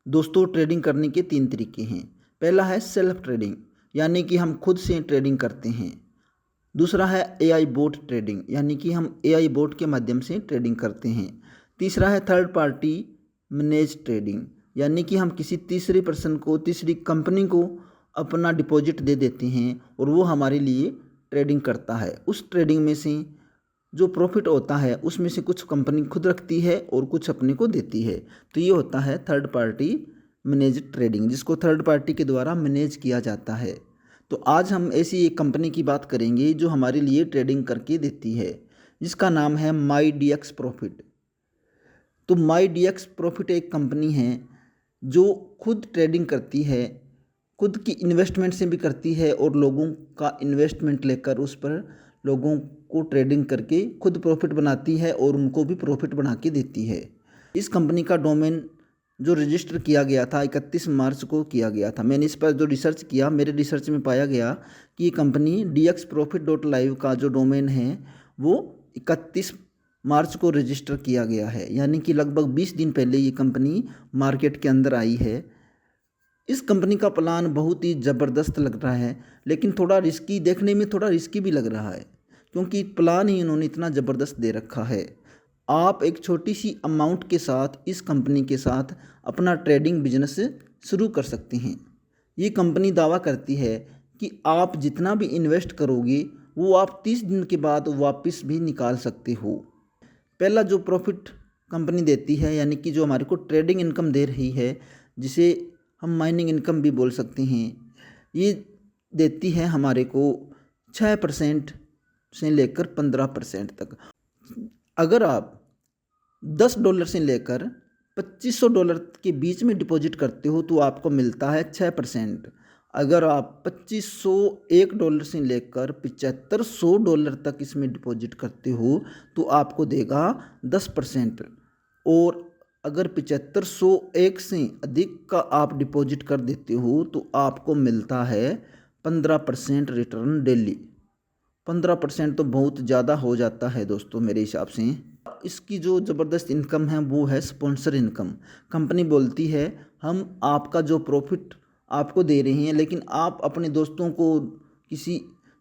दोस्तों, ट्रेडिंग करने के 3 तरीके हैं। पहला है सेल्फ ट्रेडिंग, यानी कि हम खुद से ट्रेडिंग करते हैं। दूसरा है एआई बोट ट्रेडिंग, यानी कि हम एआई बोट के माध्यम से ट्रेडिंग करते हैं। तीसरा है थर्ड पार्टी मैनेज ट्रेडिंग, यानी कि हम किसी तीसरे पर्सन को, तीसरी कंपनी को अपना डिपॉजिट दे देते हैं और वो हमारे लिए ट्रेडिंग करता है। उस ट्रेडिंग में से जो प्रॉफिट होता है उसमें से कुछ कंपनी खुद रखती है और कुछ अपने को देती है। तो ये होता है थर्ड पार्टी मैनेज ट्रेडिंग, जिसको थर्ड पार्टी के द्वारा मैनेज किया जाता है। तो आज हम ऐसी एक कंपनी की बात करेंगे जो हमारे लिए ट्रेडिंग करके देती है, जिसका नाम है माई डी एक्स प्रॉफिट। तो माई डी एक्स प्रॉफिट एक कंपनी है जो खुद ट्रेडिंग करती है, खुद की इन्वेस्टमेंट से भी करती है और लोगों का इन्वेस्टमेंट लेकर उस पर लोगों को ट्रेडिंग करके खुद प्रॉफिट बनाती है और उनको भी प्रॉफिट बना के देती है। इस कंपनी का डोमेन जो रजिस्टर किया गया था 31 मार्च को किया गया था। मैंने इस पर जो रिसर्च किया, मेरे रिसर्च में पाया गया कि ये कंपनी dxprofit.live का जो डोमेन है वो 31 मार्च को रजिस्टर किया गया है, यानी कि लगभग 20 दिन पहले ये कंपनी मार्केट के अंदर आई है। इस कंपनी का प्लान बहुत ही ज़बरदस्त लग रहा है, लेकिन थोड़ा रिस्की, देखने में थोड़ा रिस्की भी लग रहा है, क्योंकि प्लान ही इन्होंने इतना ज़बरदस्त दे रखा है। आप एक छोटी सी अमाउंट के साथ इस कंपनी के साथ अपना ट्रेडिंग बिजनेस शुरू कर सकते हैं। ये कंपनी दावा करती है कि आप जितना भी इन्वेस्ट करोगे वो आप 30 दिन के बाद वापस भी निकाल सकते हो। पहला जो प्रॉफिट कंपनी देती है, यानी कि जो हमारे को ट्रेडिंग इनकम दे रही है, जिसे हम माइनिंग इनकम भी बोल सकते हैं, ये देती है हमारे को 6% से लेकर 15% तक। अगर आप $10 से लेकर $2500 के बीच में डिपॉजिट करते हो तो आपको मिलता है 6%। अगर आप $2501 से लेकर $7500 तक इसमें डिपॉजिट करते हो तो आपको देगा 10%। और अगर 7501 से अधिक का आप डिपॉजिट कर देते हो तो आपको मिलता है 15% रिटर्न डेली। 15% तो बहुत ज़्यादा हो जाता है दोस्तों मेरे हिसाब से। इसकी जो ज़बरदस्त इनकम है वो है स्पॉन्सर इनकम। कंपनी बोलती है हम आपका जो प्रॉफिट आपको दे रही हैं, लेकिन आप अपने दोस्तों को, किसी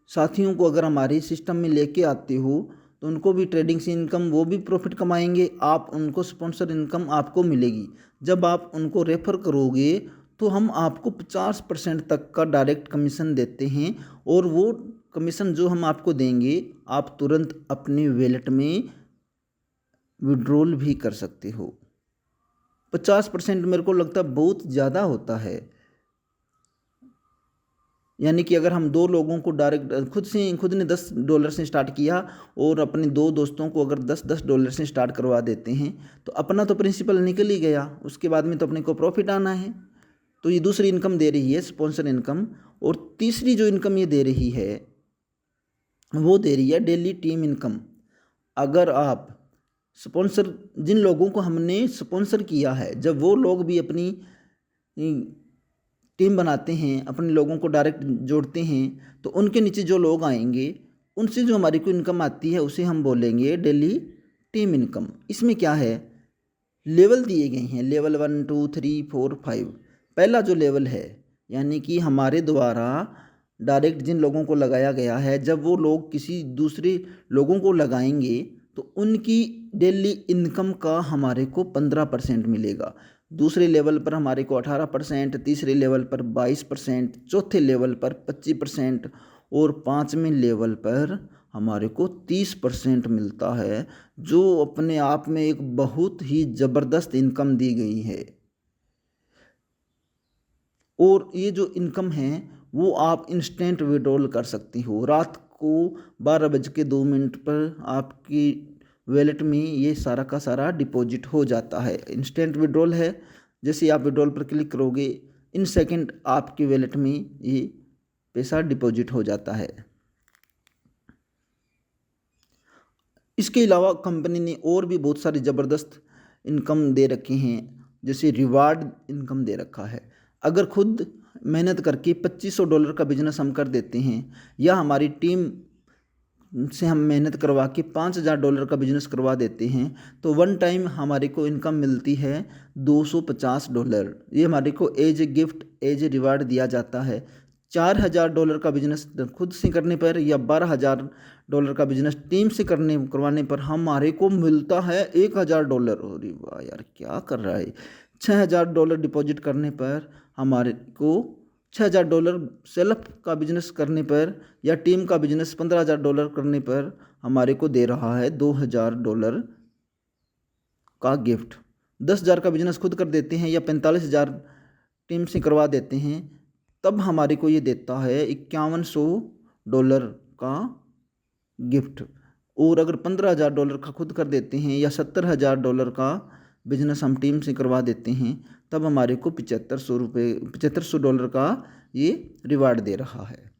साथियों को अगर हमारे सिस्टम में लेके आते हो तो उनको भी ट्रेडिंग से इनकम, वो भी प्रॉफिट कमाएंगे, आप उनको स्पॉन्सर इनकम आपको मिलेगी। जब आप उनको रेफ़र करोगे तो हम आपको 50% तक का डायरेक्ट कमीशन देते हैं, और वो कमीशन जो हम आपको देंगे आप तुरंत अपने वॉलेट में विड्रॉल भी कर सकते हो। 50% मेरे को लगता है बहुत ज़्यादा होता है, यानी कि अगर हम 2 लोगों को डायरेक्ट खुद ने $10 से स्टार्ट किया और अपने 2 दोस्तों को अगर $10 से स्टार्ट करवा देते हैं तो अपना तो प्रिंसिपल निकल ही गया, उसके बाद में तो अपने को प्रॉफिट आना है। तो ये दूसरी इनकम दे रही है स्पॉन्सर इनकम। और तीसरी जो इनकम ये दे रही है वो दे रही है डेली टीम इनकम। अगर आप स्पॉन्सर, जिन लोगों को हमने स्पॉन्सर किया है, जब वो लोग भी अपनी टीम बनाते हैं, अपने लोगों को डायरेक्ट जोड़ते हैं, तो उनके नीचे जो लोग आएंगे उनसे जो हमारी को इनकम आती है उसे हम बोलेंगे डेली टीम इनकम। इसमें क्या है, लेवल दिए गए हैं, लेवल 1 2 3 4 5। पहला जो लेवल है, यानी कि हमारे द्वारा डायरेक्ट जिन लोगों को लगाया गया है, जब वो लोग किसी दूसरे लोगों को लगाएंगे तो उनकी डेली इनकम का हमारे को 15% मिलेगा। दूसरे लेवल पर हमारे को 18%, तीसरे लेवल पर 22%, चौथे लेवल पर 25% और 5वें लेवल पर हमारे को 30% मिलता है, जो अपने आप में एक बहुत ही ज़बरदस्त इनकम दी गई है। और ये जो इनकम है वो आप इंस्टेंट विड्रॉल कर सकती हो। रात को 12:02 पर आपकी वॉलेट में ये सारा का सारा डिपॉजिट हो जाता है। इंस्टेंट विड्रॉल है, जैसे आप विड्रॉल पर क्लिक करोगे इन सेकंड आपकी वॉलेट में ये पैसा डिपॉजिट हो जाता है। इसके अलावा कंपनी ने और भी बहुत सारी ज़बरदस्त इनकम दे रखे हैं, जैसे रिवार्ड इनकम दे रखा है। अगर खुद मेहनत करके $2500 का बिजनेस हम कर देते हैं, या हमारी टीम से हम मेहनत करवा के $5,000 का बिजनेस करवा देते हैं तो वन टाइम हमारे को इनकम मिलती है $250। ये हमारे को as a gift, as a reward दिया जाता है। $4,000 का बिजनेस खुद से करने पर या $12,000 का बिजनेस टीम से करवाने पर हमारे को मिलता है $1,000। अरे वाह यार, क्या कर रहा है। $6,000 डिपॉजिट करने पर हमारे को $6,000, सेल्फ का बिजनेस करने पर या टीम का बिजनेस $15,000 करने पर हमारे को दे रहा है $2,000 का गिफ्ट। 10,000 का बिजनेस खुद कर देते हैं या 45,000 टीम से करवा देते हैं, तब हमारे को ये देता है $5,100 का गिफ्ट। और अगर $15,000 का खुद कर देते हैं या $70,000 का बिजनेस हम टीम से करवा देते हैं, तब हमारे को $7,500 का ये रिवार्ड दे रहा है।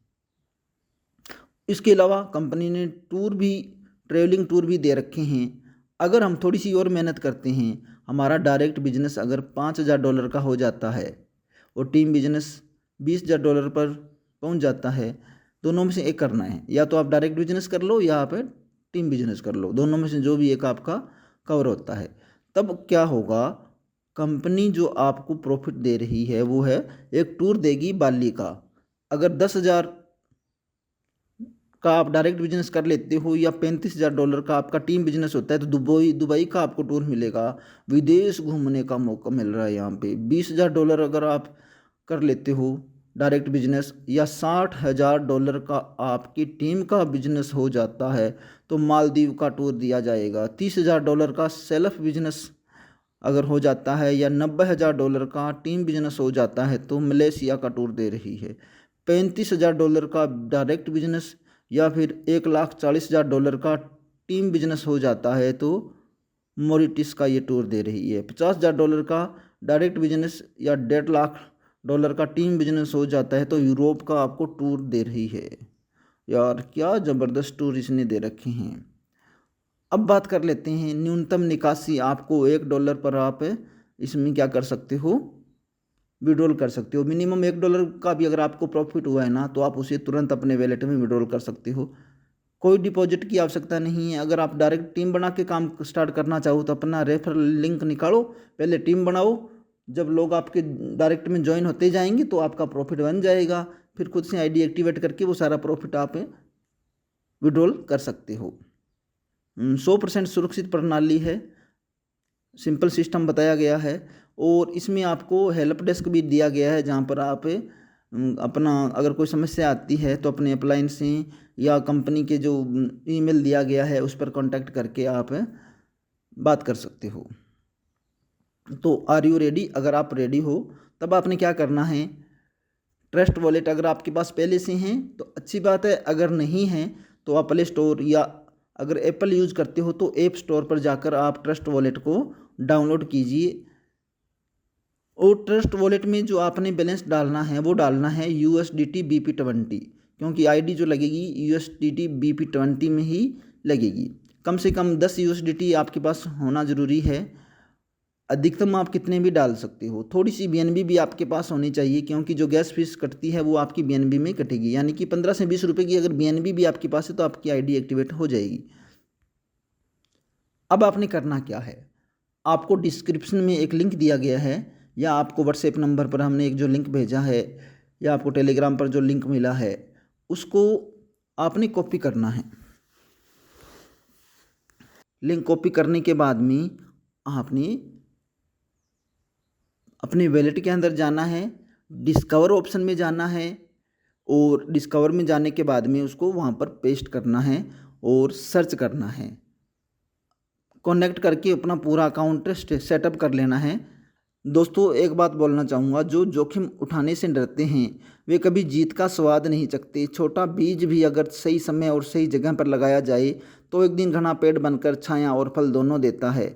इसके अलावा कंपनी ने ट्रैवलिंग टूर भी दे रखे हैं। अगर हम थोड़ी सी और मेहनत करते हैं, हमारा डायरेक्ट बिजनेस अगर $5,000 का हो जाता है और टीम बिजनेस $20,000 पर पहुंच जाता है, दोनों में से एक करना है। या तो आप डायरेक्ट बिजनेस कर लो या आप टीम बिजनेस कर लो, दोनों में से जो भी एक आपका कवर होता है। तब क्या होगा, कंपनी जो आपको प्रॉफिट दे रही है वो है, एक टूर देगी बाली का। अगर 10,000 का आप डायरेक्ट बिजनेस कर लेते हो या $35,000 का आपका टीम बिजनेस होता है तो दुबई का आपको टूर मिलेगा, विदेश घूमने का मौका मिल रहा है यहाँ पे। $20,000 अगर आप कर लेते हो डायरेक्ट बिजनेस या $60,000 का आपकी टीम का बिजनेस हो जाता है तो मालदीव का टूर दिया जाएगा। $30,000 का सेल्फ बिजनेस अगर हो जाता है या $90,000 का टीम बिजनेस हो जाता है तो मलेशिया का टूर दे रही है। $35,000 का डायरेक्ट बिजनेस या फिर $1,40,000 का टीम बिजनेस हो जाता है तो मॉरिशस का ये टूर दे रही है। $50,000 का डायरेक्ट बिजनेस या $1.5 लाख का टीम बिजनेस हो जाता है तो यूरोप का आपको टूर दे रही है। यार क्या ज़बरदस्त टूर इसने दे रखे हैं। अब बात कर लेते हैं न्यूनतम निकासी। आपको $1 पर आप इसमें क्या कर सकते हो, विड्रॉल कर सकते हो। मिनिमम $1 का भी अगर आपको प्रॉफिट हुआ है ना तो आप उसे तुरंत अपने वैलेट में विड्रॉल कर सकते हो। कोई डिपॉजिट की आवश्यकता नहीं है। अगर आप डायरेक्ट टीम बना के काम स्टार्ट करना चाहो तो अपना रेफरल लिंक निकालो, पहले टीम बनाओ। जब लोग आपके डायरेक्ट में ज्वाइन होते जाएंगे तो आपका प्रॉफिट बन जाएगा। फिर खुद से आईडी एक्टिवेट करके वो सारा प्रॉफिट आप विड्रॉल कर सकते हो। 100% सुरक्षित प्रणाली है, सिंपल सिस्टम बताया गया है। और इसमें आपको हेल्प डेस्क भी दिया गया है जहाँ पर आप अपना अगर कोई समस्या आती है तो अपने अपलाइन से या कंपनी के जो ईमेल दिया गया है उस पर कांटेक्ट करके आप बात कर सकते हो। तो आर यू रेडी? अगर आप रेडी हो तब आपने क्या करना है, ट्रस्ट वॉलेट अगर आपके पास पहले से हैं तो अच्छी बात है, अगर नहीं है तो आप प्ले स्टोर या अगर एप्पल यूज़ करते हो तो ऐप स्टोर पर जाकर आप ट्रस्ट वॉलेट को डाउनलोड कीजिए। और ट्रस्ट वॉलेट में जो आपने बैलेंस डालना है वो डालना है USDT BP20, क्योंकि आईडी जो लगेगी USDT BP20 में ही लगेगी। कम से कम 10 USDT आपके पास होना ज़रूरी है। अधिकतम आप कितने भी डाल सकते हो। थोड़ी सी BNB भी आपके पास होनी चाहिए, क्योंकि जो गैस फीस कटती है वो आपकी BNB में कटेगी। यानी कि 15 से 20 रुपये की अगर BNB भी आपके पास है तो आपकी आईडी एक्टिवेट हो जाएगी। अब आपने करना क्या है, आपको डिस्क्रिप्शन में एक लिंक दिया गया है या आपको व्हाट्सएप नंबर पर हमने एक जो लिंक भेजा है या आपको टेलीग्राम पर जो लिंक मिला है उसको आपने कॉपी करना है। लिंक कॉपी करने के बाद में आपने अपने वैलेट के अंदर जाना है, डिस्कवर ऑप्शन में जाना है और डिस्कवर में जाने के बाद में उसको वहाँ पर पेस्ट करना है और सर्च करना है। कनेक्ट करके अपना पूरा अकाउंट सेटअप कर लेना है। दोस्तों एक बात बोलना चाहूँगा, जो जोखिम उठाने से डरते हैं वे कभी जीत का स्वाद नहीं चखते। छोटा बीज भी अगर सही समय और सही जगह पर लगाया जाए तो एक दिन घना पेड़ बनकर छाया और फल दोनों देता है।